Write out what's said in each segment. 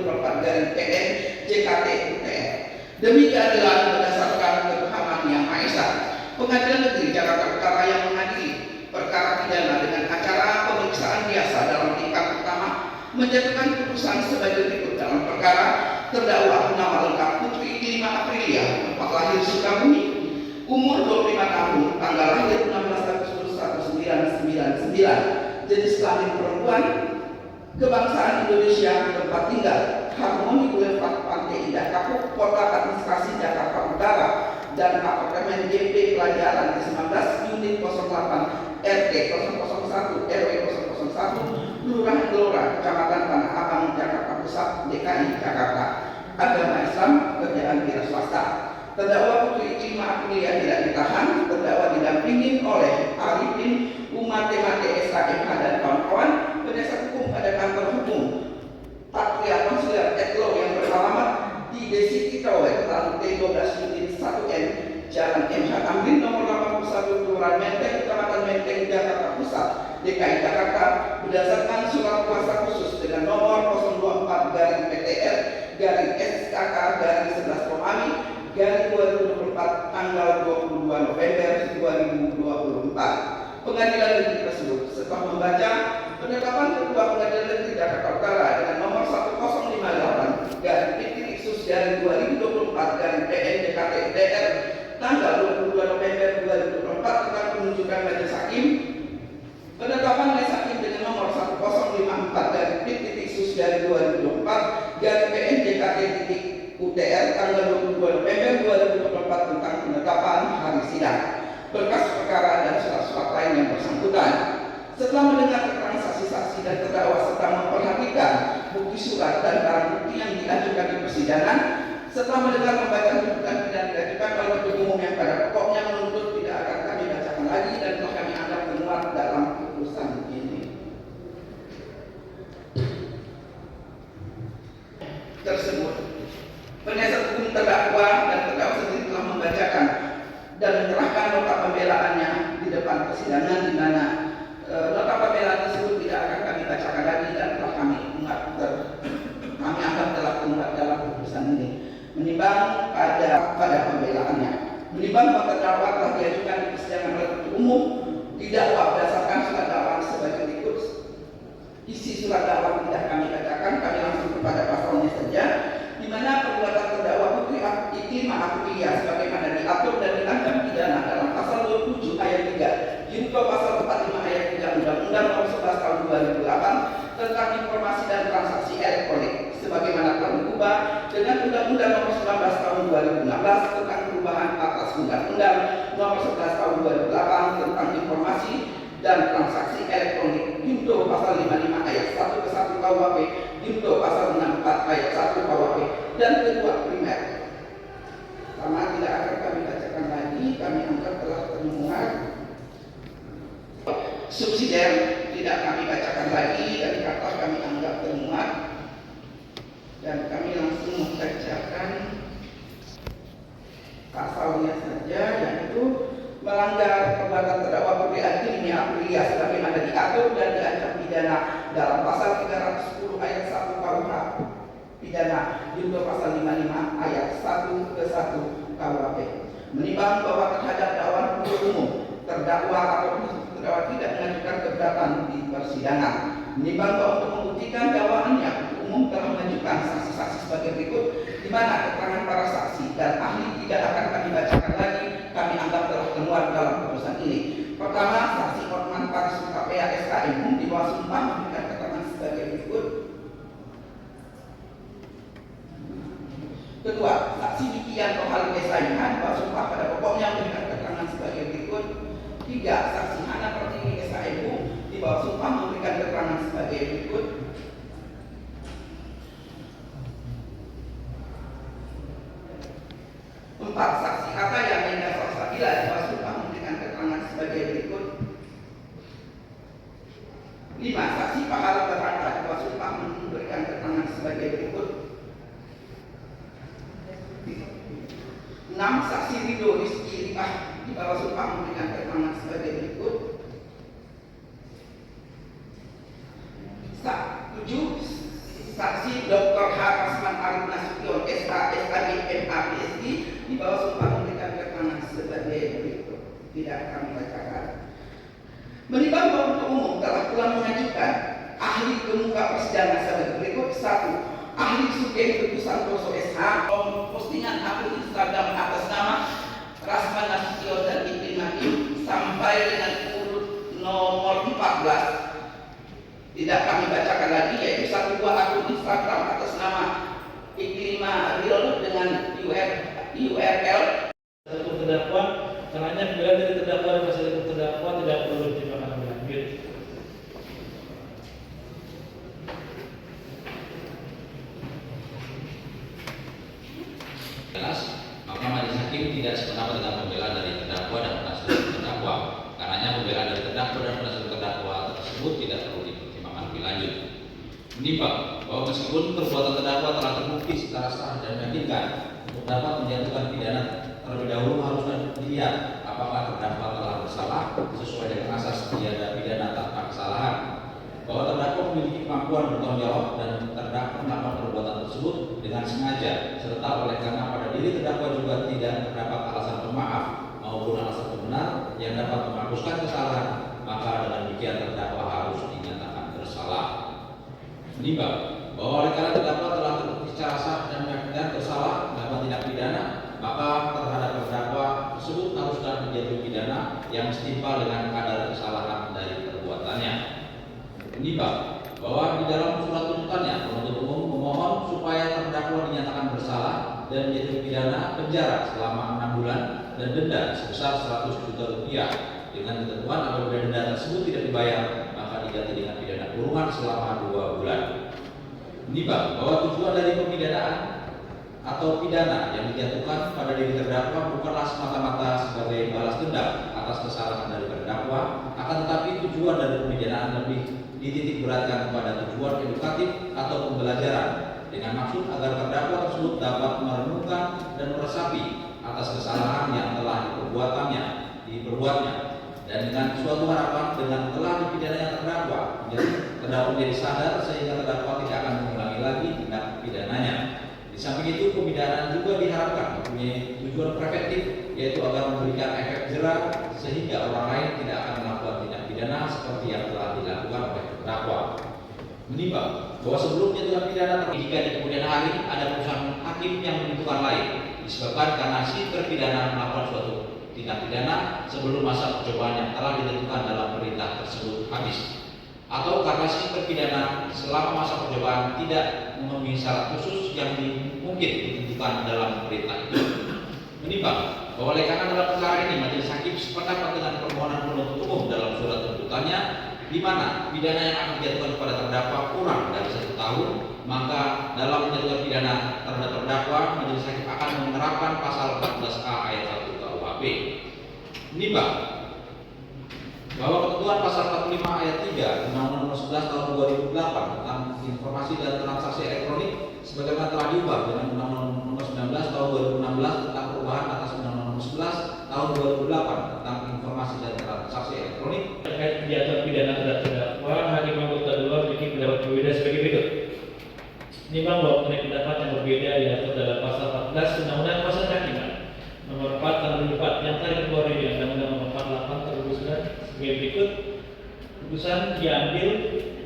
2024/PN JKT UTR. Demi keadilan berdasarkan kepahaman yang Maha Esa, Pengadilan Negeri Jakarta Utara yang mengadili perkara pidana dengan acara pemeriksaan biasa dalam tingkat pertama menjatuhkan putusan sebagai berikut dalam perkara terdakwa nama lengkap Putri Iklimah Aprilia, tempat lahir Sukabumi, umur 25 tahun, tanggal lahir 16 Agustus 1999, jenis kelamin perempuan, kebangsaan Indonesia, tempat tinggal Harmoni Boulevard Pantai Indah Kapuk, Kota Administrasi Jakarta Utara, dan apartemen JP Pelajaran ke-19 Unit 08 RT 001 RW 001 Kelurahan Gelora, Kecamatan Tanah Abang, Jakarta Pusat, DKI Jakarta. Agama Islam, pekerjaan wira swasta. Terdakwa Putri Iklimah Aprilia tidak ditahan. Terdakwa didampingi oleh Arifin Umate SKMH dan kawan-kawan, penasihat hukum pada kantor hukum Patria Konsuler Etlo yang beralamat di Desi Tower, T12 Unit 1N, Jalan MH Tamrin nomor 81, Kelurahan Menteng, Kecamatan Menteng, Jakarta Pusat, DKI Jakarta, berdasarkan surat kuasa khusus dengan nomor 024/PTR/SKK/11 Romani 2024 tanggal 22 November 2024. Pengadilan negeri tersebut setelah membaca penetapan Ketua Pengadilan Negeri Jakarta Utara dengan nomor 1058/2024/PN JKT UTR tanggal 22 November 2024 tentang penunjukan majelis hakim, penetapan majelis hakim dengan nomor 1054/2024/PN JKT UTR tanggal 22 November 2024 tentang penetapan hari sidang, berkas perkara dan surat-surat lain yang bersangkutan. Setelah mendengar keterangan saksi-saksi dan terdakwa serta memperhatikan bukti surat dan barang bukti yang diajukan di persidangan, setelah mendengar membaca tuntutan pidana diajukan oleh penuntut umum yang pada pokoknya menuntut tidak akan kami bacakan lagi dan telah kami anggap termuat dalam putusan ini. Tersebut, penasihat hukum terdakwa dan terdakwa sendiri telah membacakan dan menyerahkan nota pembelaannya di depan persidangan, di mana nota pembelaan tersebut tidak akan kami bacakan lagi dan telah kami anggap telah termuat dalam putusan ini. Menimbang pada pembelaannya, menimbang bahwa terdakwa telah diajukan di persidangan oleh penuntut umum, didakwa berdasarkan surat dakwaan sebagai berikut. Isi surat dakwaan tidak kami bacakan, kami langsung kepada pasalnya saja, di mana perbuatan terdakwa Putri Iklimah Aprilia sebagaimana diatur dan diancam pidana dalam pasal 27 ayat 3 junto pasal 45 ayat 3 Undang-Undang Nomor 11 Tahun 2008 tentang informasi dan transaksi elektronik sebagaimana telah berubah dengan Undang-Undang Nomor 19 Tahun 2016 tentang perubahan atas Undang-Undang Nomor 11 Tahun 2008 tentang informasi dan transaksi elektronik junto pasal 55 ayat 1 ke 1 KUHP junto pasal 64 ayat 1 KUHP dan kedua primer. Sama tidak akan kami bacakan lagi, kami anggap telah termuat. Subsidiar tidak kami bacakan lagi dan kata kami anggap termuat, dan kami langsung membacakan pasalnya saja, yaitu melanggar perbuatan terdakwa Putri Iklimah Aprilia sebagaimana diatur dan diancam pidana dalam pasal 310 ayat 1 KUH pidana junto pasal 55 ayat 1 ke 1 KUHP. Menimbang bahwa terhadap dakwaan penuntut umum terdakwa atau terdakwa tidak mengajukan keberatan di persidangan. Menimbang bahwa untuk membuktikan dakwaannya, penuntut umum telah mengajukan saksi-saksi sebagai berikut, di mana keterangan para saksi dan ahli tidak akan kami bacakan lagi, kami anggap telah termuat dalam putusan ini. Pertama, saksi Hotman Paris KPA SKM di bawah sumpah memberikan keterangan sebagai berikut. Kedua, saksi Wikianto Halim SIH di bawah sumpah pada pokoknya memberikan keterangan sebagai berikut. Tiga, saksi Hana Pertiwi SKMU di bawah sumpah memberikan keterangan sebagai berikut. Empat, saksi Kata yang Mendas Salsabila di bawah sumpah memberikan keterangan sebagai berikut. Lima, saksi Pahala Berata di bawah sumpah memberikan keterangan sebagai berikut. 6. Saksi Rido Rizky Rifah di bawah sumpah memberikan keterangan sebagai berikut. 7. saksi Dr. H. Rasman Arif Nasution, SH, SHG, MA, PhD di bawah sumpah memberikan keterangan sebagai berikut. Tidak kami bacakan. Menimbang bahwa penuntut umum telah mengajukan ahli ke muka persidangan sebagai berikut. 1. Ahli Sugeng Teguh Santoso SH, postingan akun Instagram atas nama Rasman Nasution dan Iklim Hakim sampai dengan urut nomor 14. Tidak kami bacakan lagi, yaitu 1 buah akun Instagram atas nama Iklima Real dengan URL untuk terdakwa, karena pembelaan dari terdakwa dan hasil dari terdakwa tidak perlu dipertimbangkan lebih lanjut. Jelas, maka majelis hakim tidak sependapat dengan pembelaan dari terdakwa dan penasihat terdakwa. Karenanya pembelaan dari terdakwa dan penasihat terdakwa tersebut tidak perlu dipertimbangkan lebih lanjut. Menimbang bahwa meskipun perbuatan terdakwa telah terbukti secara sah dan meyakinkan, untuk dapat menjatuhkan pidana terlebih dahulu harus dilihat apakah terdakwa telah bersalah sesuai dengan asas tiada pidana tanpa kesalahan, bahwa terdakwa memiliki kemampuan bertanggung jawab dan terdakwa melakukan perbuatan tersebut dengan sengaja, serta oleh karena pada diri terdakwa juga tidak terdapat alasan pemaaf maupun alasan pembenar yang dapat menghapuskan kesalahan, maka dengan demikian terdakwa harus dinyatakan bersalah. Menimbang bahwa oleh karena terdakwa telah terbukti secara sah dan meyakinkan bersalah dapat tindak pidana, maka terhadap terdakwa tersebut haruslah dijatuhi pidana yang setimpal dengan kadar kesalahan dari perbuatannya. Menimbang bahwa di dalam surat tuntutannya penuntut umum memohon supaya terdakwa dinyatakan bersalah dan dijatuhi pidana penjara selama 6 bulan dan denda sebesar 100 juta rupiah dengan ketentuan apabila denda tersebut tidak dibayar maka diganti dengan pidana kurungan selama 2 bulan. Menimbang bahwa tujuan dari pemidanaan atau pidana yang dijatuhkan pada diri terdakwa bukanlah semata-mata sebagai balas dendam atas kesalahan dari terdakwa, akan tetapi tujuan dari pemidanaan lebih dititik beratkan kepada tujuan edukatif atau pembelajaran dengan maksud agar terdakwa tersebut dapat merenungkan dan meresapi atas kesalahan yang telah diperbuatnya dan dengan suatu harapan dengan telah dipidananya terdakwa menjadi sadar sehingga terdakwa tidak akan mengulangi lagi tindak pidananya. Di samping itu, pemidanaan juga diharapkan mempunyai tujuan preventif, yaitu agar memberikan efek jera sehingga orang lain tidak akan melakukan tindak pidana seperti yang telah dilakukan oleh terdakwa. Menimbang bahwa sebelumnya tindak pidana jika di kemudian hari ada putusan hakim yang menentukan lain, disebabkan karena si terpidana melakukan suatu tindak pidana sebelum masa percobaan yang telah ditentukan dalam perintah tersebut habis, atau karena si terpidana selama masa percobaan tidak memenuhi syarat khusus yang mungkin ditentukan dalam perintah itu. Menimbang bahwa oleh karena dalam perkara ini majelis hakim sependapat dengan permohonan penuntut umum dalam surat tuntutannya, di mana pidana yang akan dijatuhkan kepada terdakwa kurang dari 1 tahun, maka dalam menjatuhkan pidana terhadap terdakwa majelis hakim akan menerapkan pasal 14A ayat 1 KUHP. Menimbang bahwa ketentuan pasal 45 ayat 3 Undang-Undang Nomor 11 Tahun 2008 tentang informasi dan transaksi elektronik sebagaimana telah diubah dengan Undang-Undang Nomor 19 Tahun 2016 tentang perubahan atas Undang-Undang Nomor 11 Tahun 2008 tentang informasi dan transaksi elektronik. Terkait kejahatan pidana terhadap terdakwa, hakim anggota 2 memiliki pendapat berbeda sebagai berikut. Menimbang bahwa mengenai pendapat yang berbeda diatur dalam pasal 14 Undang-Undang Pasal Kehakiman Nomor 4 Tahun 2004 yang telah dikeluarkan dengan Undang-Undang Nomor 48 Tahun 2009 sebagai berikut. Putusan diambil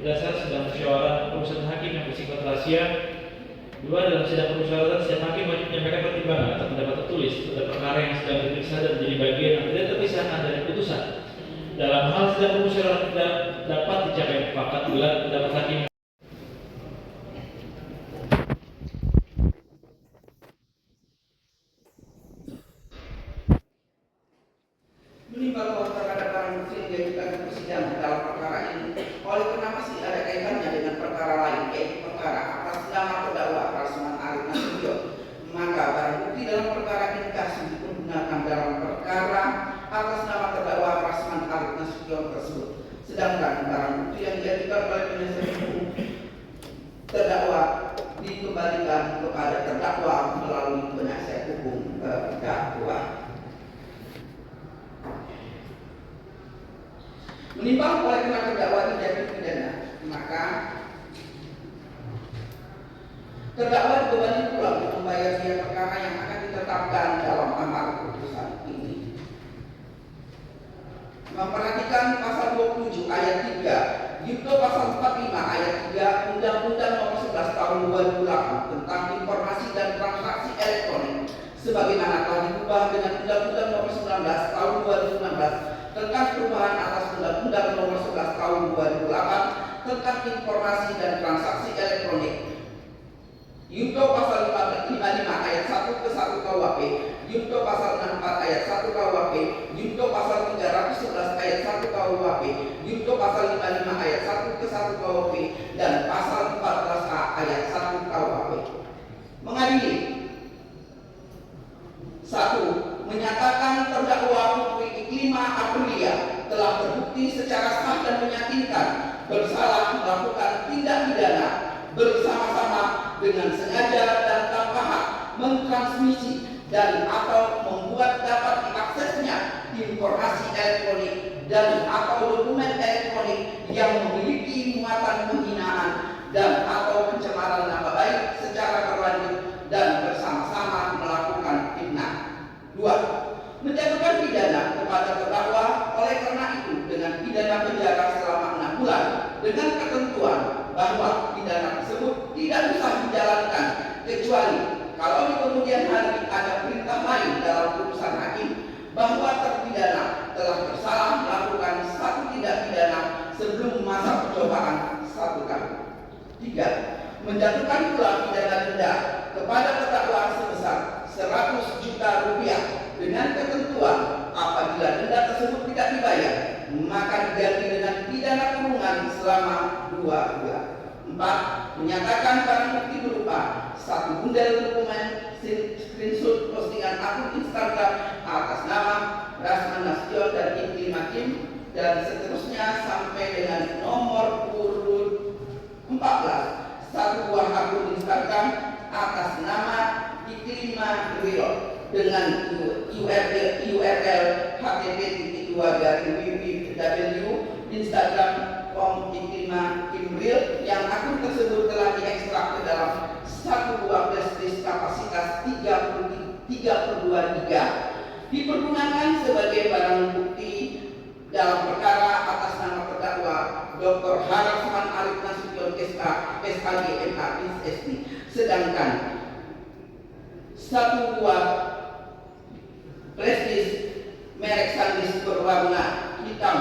berdasar sidang musyawarah perusahaan hakim yang bersifat rahasia. 2. Dalam sidang permusyawaratan setiap hakim wajib menyampaikan pertimbangan atau pendapat tertulis terhadap perkara yang sedang diperiksa dan menjadi bagian yang tidak terpisahkan dari putusan. Dalam hal sidang permusyawaratan tidak dapat dicapai mufakat bila pendapat hakim menimbang bahwa terhadap barang bukti yang diajukan ke persidangan dalam perkara ini oleh karena masih ada kaitannya dengan perkara lain, yaitu perkara atas nama terdakwa Rasman Arif Nasution, maka barang bukti dalam perkara ini kasih digunakan dalam perkara atas nama terdakwa Rasman Arif Nasution tersebut. Sedangkan barang bukti yang diajukan oleh penasihat hukum terdakwa dikembalikan kepada terdakwa melalui penasihat hukum terdakwa. Menimbang oleh karena terdakwa dijatuhi pidana, maka Terdakwa dibebani pula untuk membayar biaya perkara yang akan ditetapkan dalam amar putusan ini. Memperhatikan pasal 27 ayat 3, Yunto pasal 45 ayat 3 Undang-Undang Nomor 11 Tahun 2008 tentang Informasi dan Transaksi Elektronik, sebagaimana telah diubah dengan Undang-Undang Nomor 19 Tahun 2016 tentang perubahan atas Undang-Undang Nomor 11 Tahun 2008 tentang Informasi dan Transaksi Elektronik. Yunto pasal 55 ayat 1 ke 1 KUHP, Yunto pasal 64 ayat 1 KUHP, Yunto pasal 311 ayat 1 KUHP, Yunto pasal 55 ayat 1 ke 1 KUHP, dan pasal 14A ayat 1 KUHP. Mengadili 1. Menyatakan terdakwa Putri Iklima Aprilia telah terbukti secara sah dan meyakinkan bersalah melakukan tindak pidana bersama-sama dengan sengaja dan tanpa hak mentransmisi dan atau membuat dapat diaksesnya informasi elektronik dan atau dokumen elektronik yang memiliki muatan penghinaan dan atau pencemaran nama baik secara berlanjut dan bersama-sama melakukan fitnah. 2. Menjatuhkan pidana kepada terdakwa oleh karena itu dengan pidana penjara selama 6 bulan dengan ketentuan bahwa pidana tersebut tidak bisa dijalankan kecuali kalau di kemudian hari ada perintah lain dalam putusan hakim bahwa terpidana telah bersalah melakukan satu tindak pidana sebelum masa percobaan 1 tahun. 3. Menjatuhkan pula pidana denda kepada terdakwa sebesar 100 juta rupiah dengan ketentuan apabila denda tersebut tidak dibayar maka diganti dengan pidana kurungan selama 2 bulan. 4. Menyatakan barang bukti berupa 1 bundel dokumen screenshot postingan akun Instagram atas nama Rasman Nasution dan Iklima Kim dan seterusnya sampai dengan nomor urut 14 1 buah akun Instagram atas nama Iklima Real dengan URL http://www.instagram.com/Iklima-Kim-Real yang akun tersebut telah diekstrak ke dalam satu buah flash disk kapasitas 32 GB dipergunakan sebagai barang bukti dalam perkara atas nama terdakwa Dr. Harasman Arif Nasution SK SAG MA SSD, sedangkan satu buah flash disk merek SanDisk berwarna hitam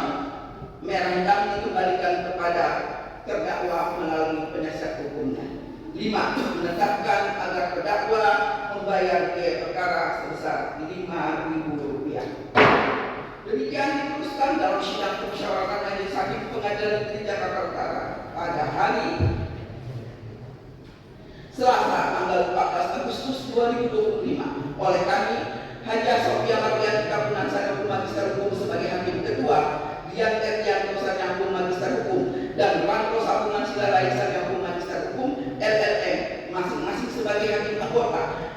merah hitam dikembalikan kepada terdakwa melalui penasihat hukumnya. 5. Menetapkan agar terdakwa membayar biaya perkara sebesar Rp5.000. Demikian diputuskan dalam sidang permusyawaratan Majelis Hakim Pengadilan Negeri Jakarta Utara pada hari Selasa tanggal 14 Agustus 2025 oleh kami Haja Sofia Mardianti Kapunan Sarjana Magister Hukum sebagai hakim ketua, Dian Tertianto Sarjana Hukum Magister Hukum, dan Ranto Sabungan Silalai Sarjana Hukum Magister Hukum LLM masing-masing sebagai hakim anggota.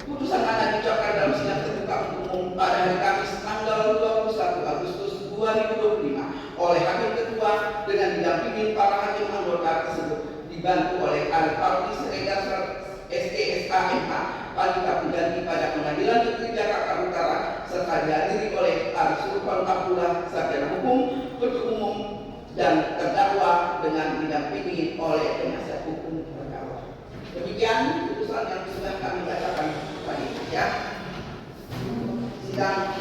Putusan akan diucapkan dalam sidang terbuka umum pada hari Kamis tanggal 21 Agustus 2025 oleh hakim ketua dengan didampingi para hakim anggota tersebut dibantu oleh ahli parti sekretar STSKMH Palika Pengganti pada Pengadilan Negeri Jakarta Utara serta dihadiri oleh Arsulfan Abdullah Sarjana Hukum Penuntut Umum dan terdakwa dengan didampingi oleh penasihat hukum terdakwa. Demikian putusan yang sudah kami bacakan tadi ya. Sidang